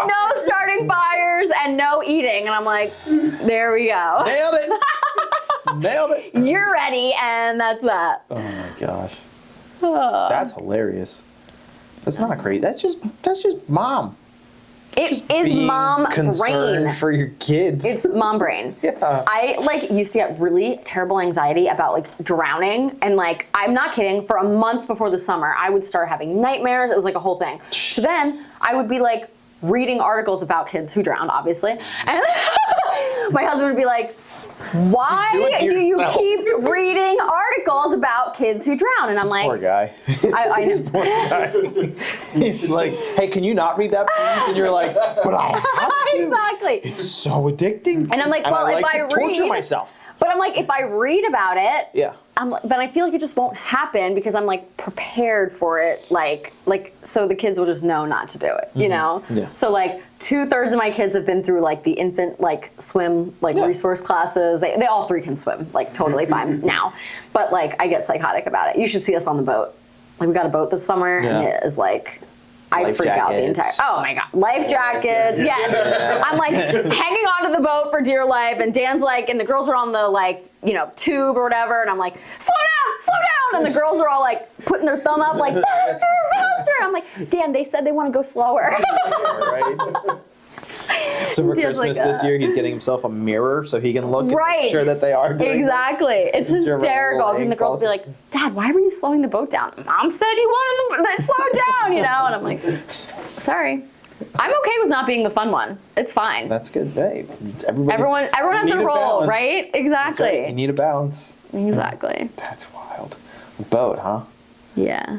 No starting fires and no eating. And I'm like, there we go. Nailed it. Nailed it. You're ready, and that's that. Oh my gosh. That's hilarious. That's not crazy. That's just mom. It is mom brain for your kids. It's mom brain. Yeah. I like used to get really terrible anxiety about like drowning, and like I'm not kidding. For a month before the summer, I would start having nightmares. It was like a whole thing. So then I would be like reading articles about kids who drowned, obviously, and my husband would be like, why do you keep reading articles about kids who drown? And I'm like, poor guy. I know. Poor guy. He's like, hey, can you not read that, please? And you're like, but I have to. Exactly. It's so addicting. And I'm like, well, if I read, torture myself. But I'm like, if I read about it, yeah. Then I feel like it just won't happen because I'm like prepared for it, like so the kids will just know not to do it, you know? Yeah. So like 2/3 of my kids have been through like the infant like swim like resource classes. They all three can swim like totally fine now, but like I get psychotic about it. You should see us on the boat. Like we got a boat this summer and it is like. I freak out the entire. Oh my god, life jackets. Yes, I'm like hanging onto the boat for dear life, and Dan's like, and the girls are on the like tube or whatever, and I'm like, slow down, and the girls are all like putting their thumb up, like faster. I'm like, Dan, they said they want to go slower. Right. So for Dan's Christmas like, this year, he's getting himself a mirror so he can look and Right. make sure that they are doing Exactly. this. It's hysterical. And the girls will be falls- like, Dad, why were you slowing the boat down? Mom said you wanted the slow down, And I'm like, sorry. I'm okay with not being the fun one. It's fine. That's good. Hey, Everyone has need a a role, balance. right? That's Exactly. right. You need a balance. Exactly. That's wild. Boat, huh? Yeah.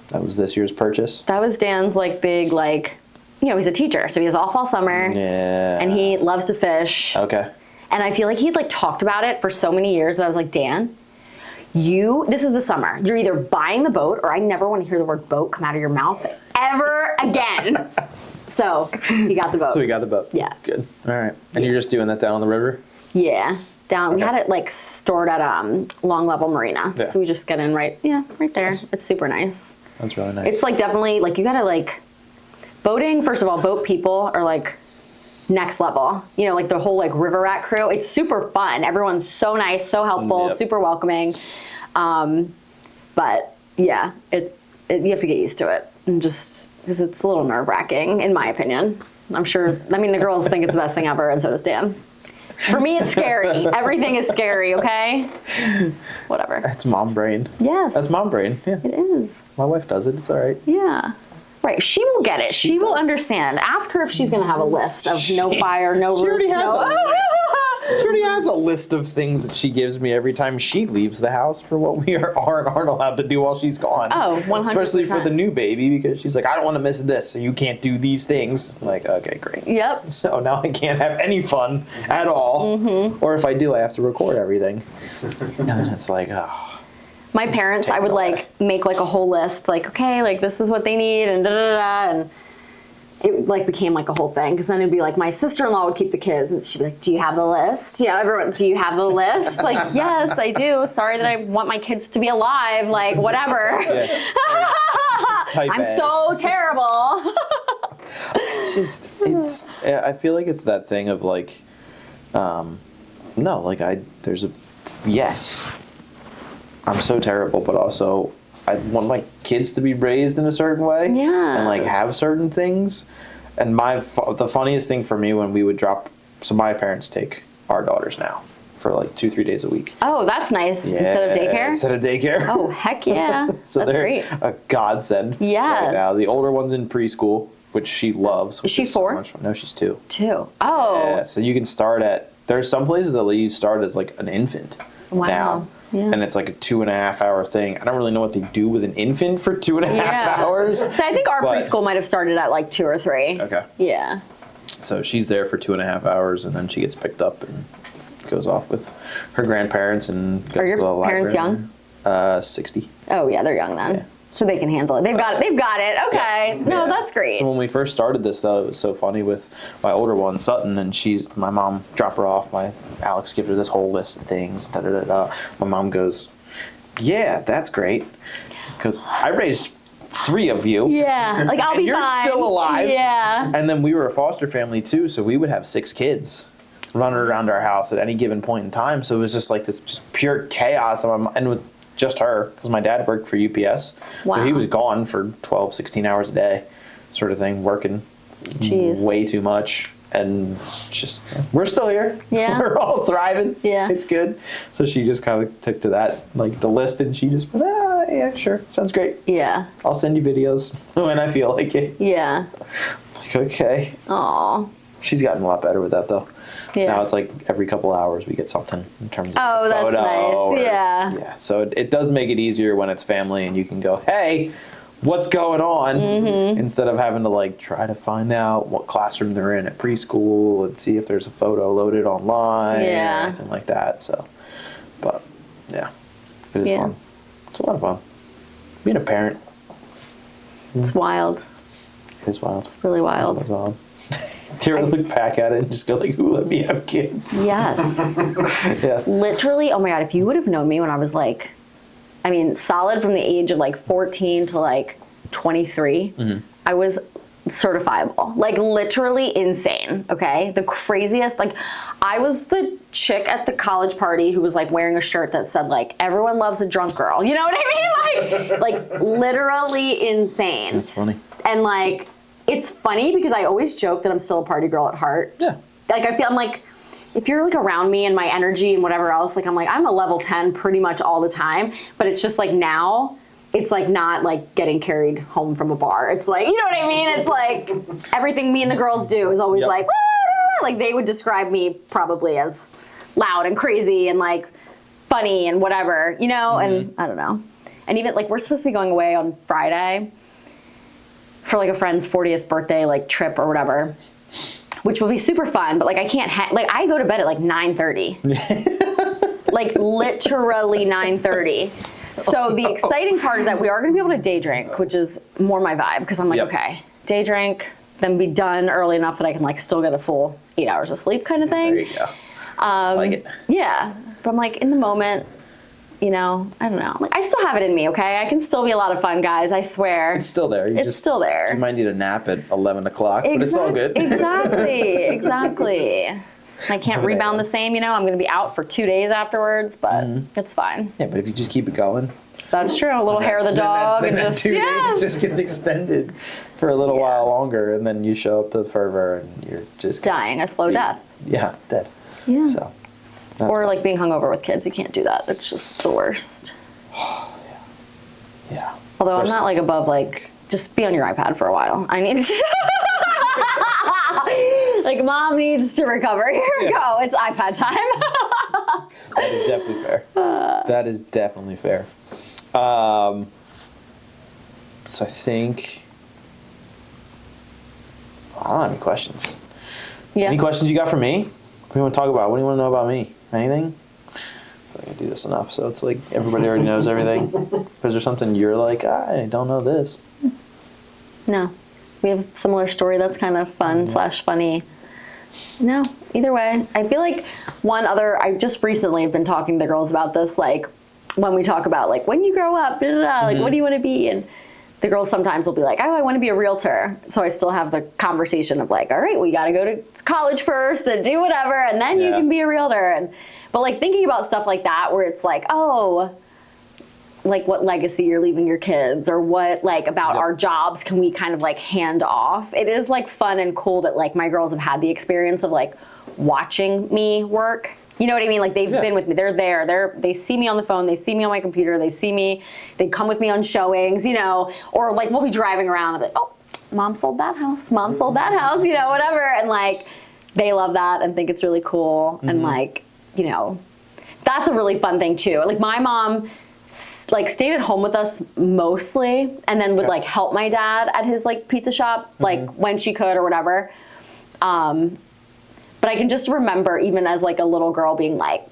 That was this year's purchase. That was Dan's like big like, he's a teacher, so he has all fall summer. Yeah. And he loves to fish. Okay. And I feel like he'd like talked about it for so many years that I was like, Dan, this is the summer. You're either buying the boat or I never want to hear the word boat come out of your mouth ever again. So he got the boat. So he got the boat. Yeah. Good. All right. And you're just doing that down on the river? Yeah. Down. We Okay. had it like stored at Long Level Marina. Yeah. So we just get in right there. It's super nice. That's really nice. It's like definitely like you gotta like boating. First of all, boat people are like next level. Like the whole like river rat crew. It's super fun. Everyone's so nice, so helpful, Yep. super welcoming. But yeah, you have to get used to it, and just because it's a little nerve wracking, in my opinion. I'm sure. I mean, the girls think it's the best thing ever, and so does Dan. For me, it's scary. Everything is scary. Okay. Whatever. That's mom brain. Yes. That's mom brain. Yeah. It is. My wife does it. It's all right. Yeah. Right. She will get it. She will understand. Ask her if she's going to have a list of no fire, no roof, She already has no. a list. She already has a list of things that she gives me every time she leaves the house for what we aren't allowed to do while she's gone. Oh, 100%. Especially for the new baby, because she's like, I don't want to miss this, so you can't do these things. I'm like, okay, great. Yep. So now I can't have any fun at all. Mm-hmm. Or if I do, I have to record everything. And then it's like, oh. My parents, I would like make like a whole list, like, okay, like this is what they need, and da da da, and it like became like a whole thing. Because then it'd be like my sister-in-law would keep the kids, and she'd be like, "Do you have the list? Everyone, do you have the list?" Like, yes, I do. Sorry that I want my kids to be alive. Like, whatever. Yeah. Type I'm A. so terrible. I feel like it's that thing of like, yes, I'm so terrible, but also I want my kids to be raised in a certain way. Yeah. And like have certain things. And the funniest thing for me when we would drop, so my parents take our daughters now for like 2-3 days a week. Oh, that's nice. Yeah, Instead of daycare? Instead of daycare. Oh, heck yeah. So that's they're great. a godsend Yes. right now. The older one's in preschool, which she loves. Which Is she so 4? much fun. No, she's 2. 2. Oh. Yeah, so you can start there's some places that let you start as like an infant Wow. now. Yeah. And it's like a 2.5 hour thing. I don't really know what they do with an infant for 2.5 hours. So I think our but- preschool might have started at like 2 or 3. Okay. Yeah. So she's there for 2.5 hours, and then she gets picked up and goes off with her grandparents and goes Are your to the parents library. young? 60. Oh yeah, they're young then. Yeah. So they can handle it. They've got it. They've got it. Okay. No, Yeah. that's great. So when we first started this, though, it was so funny with my older one, Sutton, and my mom dropped her off. Alex gives her this whole list of things. Da, da, da, da. My mom goes, "Yeah, that's great, because I raised 3 of you. Yeah. Like I'll and be you're fine. still alive." Yeah. And then we were a foster family too, so we would have 6 kids running around our house at any given point in time. So it was just like this just pure chaos, and with just her, because my dad worked for UPS, Wow. so he was gone for 12, 16 hours a day, sort of thing, working way too much. And just, we're still here. Yeah. We're all thriving. Yeah. It's good. So she just kind of took to that, like the list, and she just went, yeah, sure. Sounds great. Yeah. I'll send you videos when I feel like it. Yeah. Like, okay. Aw. She's gotten a lot better with that, though. Yeah. Now it's like every couple hours we get something in terms of Oh, a that's photo. nice. Yeah. Yeah. So it does make it easier when it's family and you can go, hey, what's going on? Instead of having to like try to find out what classroom they're in at preschool and see if there's a photo loaded online or anything like that. So, but yeah, it is fun. It's a lot of fun. Being a parent. It's wild. It is wild. It's really wild. It's wild. Do you ever look back at it and just go like, who let me have kids? Yes. Yeah. Literally, oh my God, if you would have known me when I was like, I mean, solid from the age of like 14 to like 23, I was certifiable. Like literally insane, okay? The craziest, like I was the chick at the college party who was like wearing a shirt that said like, everyone loves a drunk girl. You know what I mean? Like literally insane. That's funny. And like, it's funny because I always joke that I'm still a party girl at heart. Yeah. Like I'm like, if you're like around me and my energy and whatever else, like I'm a level 10 pretty much all the time. But it's just like now, it's like not like getting carried home from a bar. It's like, you know what I mean? It's like everything me and the girls do is always like, like they would describe me probably as loud and crazy and like funny and whatever, you know? And I don't know. And even like we're supposed to be going away on Friday for like a friend's 40th birthday like trip or whatever, which will be super fun. But like I can't like I go to bed at like 9:30, like literally 9:30. So the exciting part is that we are going to be able to day drink, which is more my vibe because I'm like, okay, day drink, then be done early enough that I can like still get a full 8 hours of sleep kind of thing. There you go. Like it. Yeah, but I'm like in the moment. You know, I don't know. Like, I still have it in me, okay? I can still be a lot of fun, guys. I swear. It's still there. It's still there. You might need a nap at 11 o'clock, but it's all good. Exactly. I can't rebound the same, you know? I'm going to be out for 2 days afterwards, but it's fine. Yeah, but if you just keep it going. That's true. A little hair of the dog and just, 2 days just gets extended for a little while longer, and then you show up to fervor and you're just dying a slow death. Yeah, dead. Yeah. So. Or like being hungover with kids. You can't do that. It's just the worst. Yeah. Although I'm not like above like, just be on your iPad for a while. I need to. Like mom needs to recover. Here we go. It's iPad time. That is definitely fair. That is definitely fair. So I think I don't have any questions. Yeah. Any questions you got for me? What do you want to talk about? What do you want to know about me? Anything? I feel like I do this enough, so it's like everybody already knows everything. Is there something you're like, I don't know this? No. We have a similar story that's kind of fun / funny. No, either way. I feel like I just recently have been talking to the girls about this, like when we talk about like when you grow up, like what do you want to be? And the girls sometimes will be like, oh, I want to be a realtor. So I still have the conversation of like, all right, we got to go to college first and do whatever, and then you can be a realtor. But like thinking about stuff like that where it's like, oh, like what legacy you're leaving your kids or what like about our jobs can we kind of like hand off. It is like fun and cool that like my girls have had the experience of like watching me work. You know what I mean? Like they've been with me. They're there. They see me on the phone. They see me on my computer. They come with me on showings, you know, or like we'll be driving around and be like, oh, mom sold that house. Mom sold that house, you know, whatever. And like, they love that and think it's really cool. And like, you know, that's a really fun thing too. Like my mom like stayed at home with us mostly and then would like help my dad at his like pizza shop, like when she could or whatever. But I can just remember even as like a little girl being like,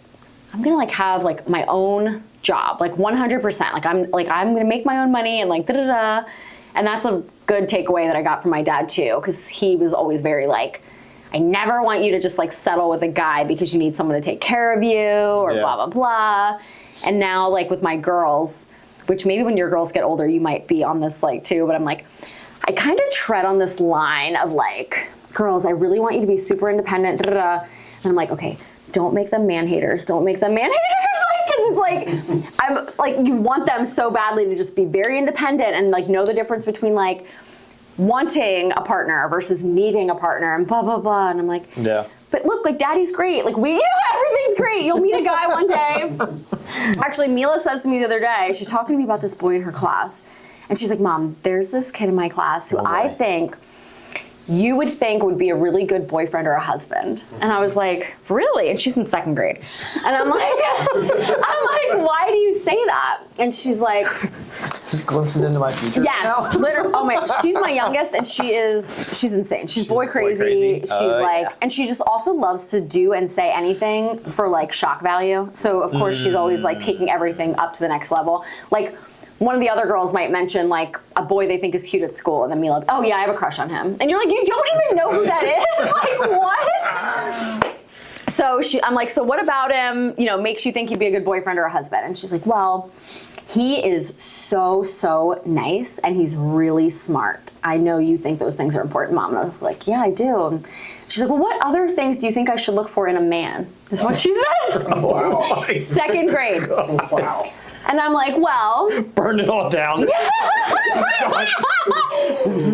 I'm gonna like have like my own job, like 100%. Like I'm gonna make my own money and like da-da-da. And that's a good takeaway that I got from my dad too, because he was always very like, I never want you to just like settle with a guy because you need someone to take care of you or blah, blah, blah. And now like with my girls, which maybe when your girls get older, you might be on this like too, but I'm like, I kind of tread on this line of like, girls, I really want you to be super independent, da, da, da. And I'm like, okay, don't make them man haters. Don't make them man haters. Like, cause it's like, I'm like, you want them so badly to just be very independent and like know the difference between like wanting a partner versus needing a partner and blah, blah, blah. And I'm like, yeah. But look, like daddy's great. Like everything's great. You'll meet a guy one day. Actually, Mila says to me the other day, she's talking to me about this boy in her class. And she's like, Mom, there's this kid in my class who I think you would think would be a really good boyfriend or a husband. And I was like, really? And she's in 2nd grade. And I'm like, why do you say that? And she's like, just glimpses into my future. Yes, literally. Oh my, she's my youngest and she's insane. She's boy crazy. She's like, and she just also loves to do and say anything for like shock value. So of course she's always like taking everything up to the next level. Like, one of the other girls might mention like a boy they think is cute at school, and then Mila, oh yeah, I have a crush on him. And you're like, you don't even know who that is? Like, what? So I'm like, so what about him, makes you think he'd be a good boyfriend or a husband? And she's like, well, he is so nice and he's really smart. I know you think those things are important, Mom. And I was like, yeah, I do. And she's like, well, what other things do you think I should look for in a man? Is what she says. Oh, wow. 2nd grade. Oh, wow. And I'm like, well. Burn it all down.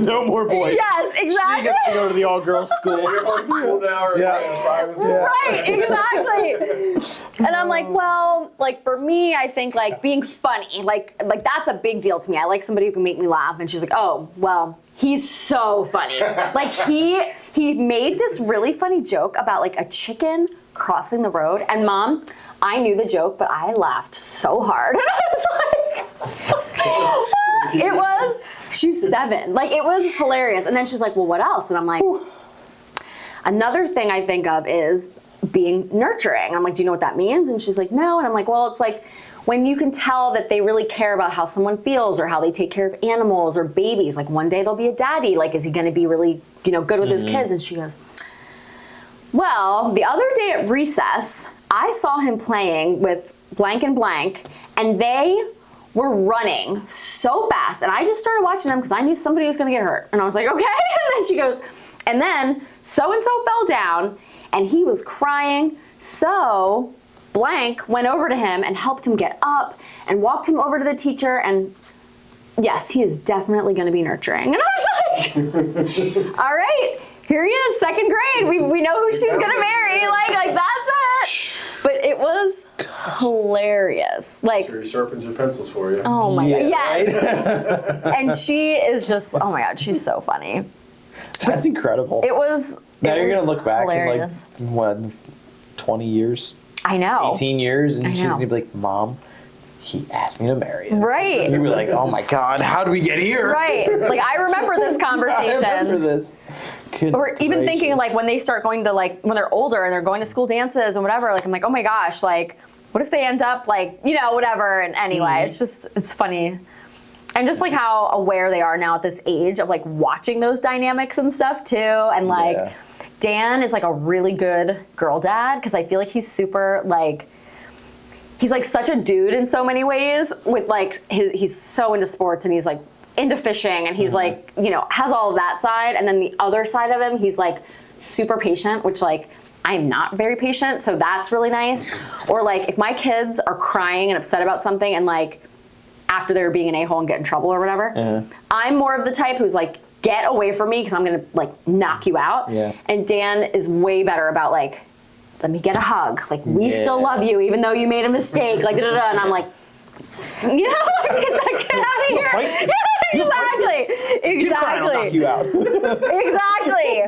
No more boys. Yes, exactly. She gets to go to the all-girls school. You're on school now or Right, exactly. And I'm like, well, like for me, I think like being funny, like that's a big deal to me. I like somebody who can make me laugh. And she's like, oh, well, he's so funny. Like he made this really funny joke about like a chicken crossing the road. And Mom, I knew the joke, but I laughed so hard. And I was like, she's 7. Like, it was hilarious. And then she's like, well, what else? And I'm like, another thing I think of is being nurturing. I'm like, do you know what that means? And she's like, no. And I'm like, well, it's like when you can tell that they really care about how someone feels or how they take care of animals or babies. Like, one day they'll be a daddy. Like, is he going to be really, good with his kids? And she goes, well, the other day at recess, I saw him playing with blank and blank, and they were running so fast. And I just started watching them because I knew somebody was going to get hurt. And I was like, okay. And then she goes, and then so-and-so fell down, and he was crying. So blank went over to him and helped him get up and walked him over to the teacher. And yes, he is definitely going to be nurturing. And I was like, all right. Here he is, 2nd grade. We know who she's gonna marry. Like that's it. But it was hilarious. Like, sure, he sharpens your pencils for you. Oh my god, yes. Right? And she is just, oh my god, she's so funny. That's incredible. It was. Now you're gonna look back hilarious. in like 20 years? I know. 18 years, and she's gonna be like, Mom, he asked me to marry him. Right. And you were like, oh my God, how do we get here? Right. Like, I remember this conversation. I remember this. Goodness or even gracious. thinking like when they start going to like, when they're older and they're going to school dances and whatever, like I'm like, oh my gosh, like what if they end up like, whatever. And anyway, it's funny. And just like how aware they are now at this age of like watching those dynamics and stuff too. And like Dan is like a really good girl dad because I feel like he's super like, he's like such a dude in so many ways with like, he's so into sports and he's like into fishing and he's like, has all of that side. And then the other side of him, he's like super patient, which like I'm not very patient. So that's really nice. Or like if my kids are crying and upset about something and like after they're being an a-hole and get in trouble or whatever, I'm more of the type who's like, get away from me because I'm going to like knock you out. Yeah. And Dan is way better about like, let me get a hug. Like, we still love you, even though you made a mistake. Like, da-da-da. And I'm like, like, get out of here. Exactly. I'll knock you out. Exactly.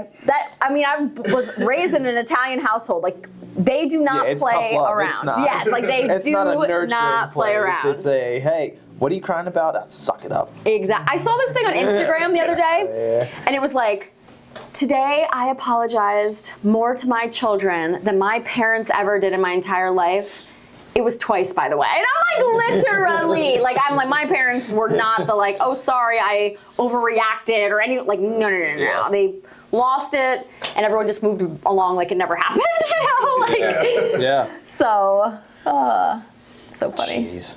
I was raised in an Italian household. Like, they do not play around. It's not. Yes, like they it's do not, a nurturing not play around. It's a, hey, what are you crying about? Suck it up. Exactly. I saw this thing on Instagram the other day, and it was like, today I apologized more to my children than my parents ever did in my entire life. It was twice, by the way. And I'm like, literally, I'm like, my parents were not the like, oh, sorry, I overreacted or any, like, no. They lost it, and everyone just moved along like it never happened, So, so funny. Jeez,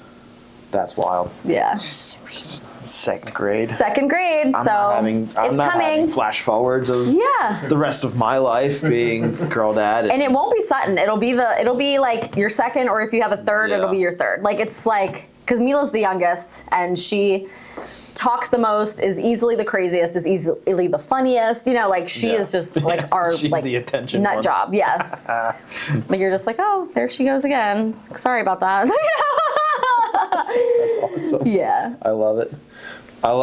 that's wild. Yeah. 2nd grade. 2nd grade, I'm not having flash forwards of the rest of my life being girl dad. And it won't be Sutton. It'll be like your 2nd, or if you have a 3rd, it'll be your 3rd. Like, it's like, because Mila's the youngest, and she talks the most, is easily the craziest, is easily the funniest. You know, like she is just like our She's like the attention nut one. job. Yes. Like you're just like, oh, there she goes again. Sorry about that. That's awesome. Yeah. I love it. All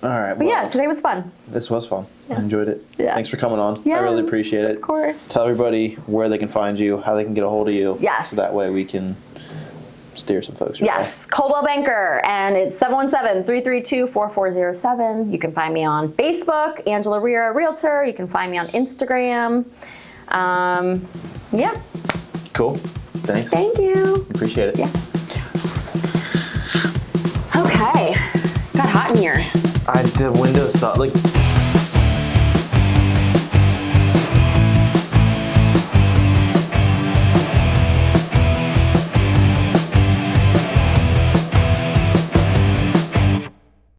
right. But yeah, today was fun. This was fun. I enjoyed it. Yeah. Thanks for coming on. Yes, I really appreciate it. of course. Tell everybody where they can find you, how they can get a hold of you. Yes. So that way we can steer some folks your Yes, Coldwell Banker, and it's 717-332-4407. You can find me on Facebook, Angela Rera, Realtor. You can find me on Instagram. Yeah. Cool. Thanks. Thank you. Appreciate it. Yeah. Okay. Got hot in here. The window saw, like,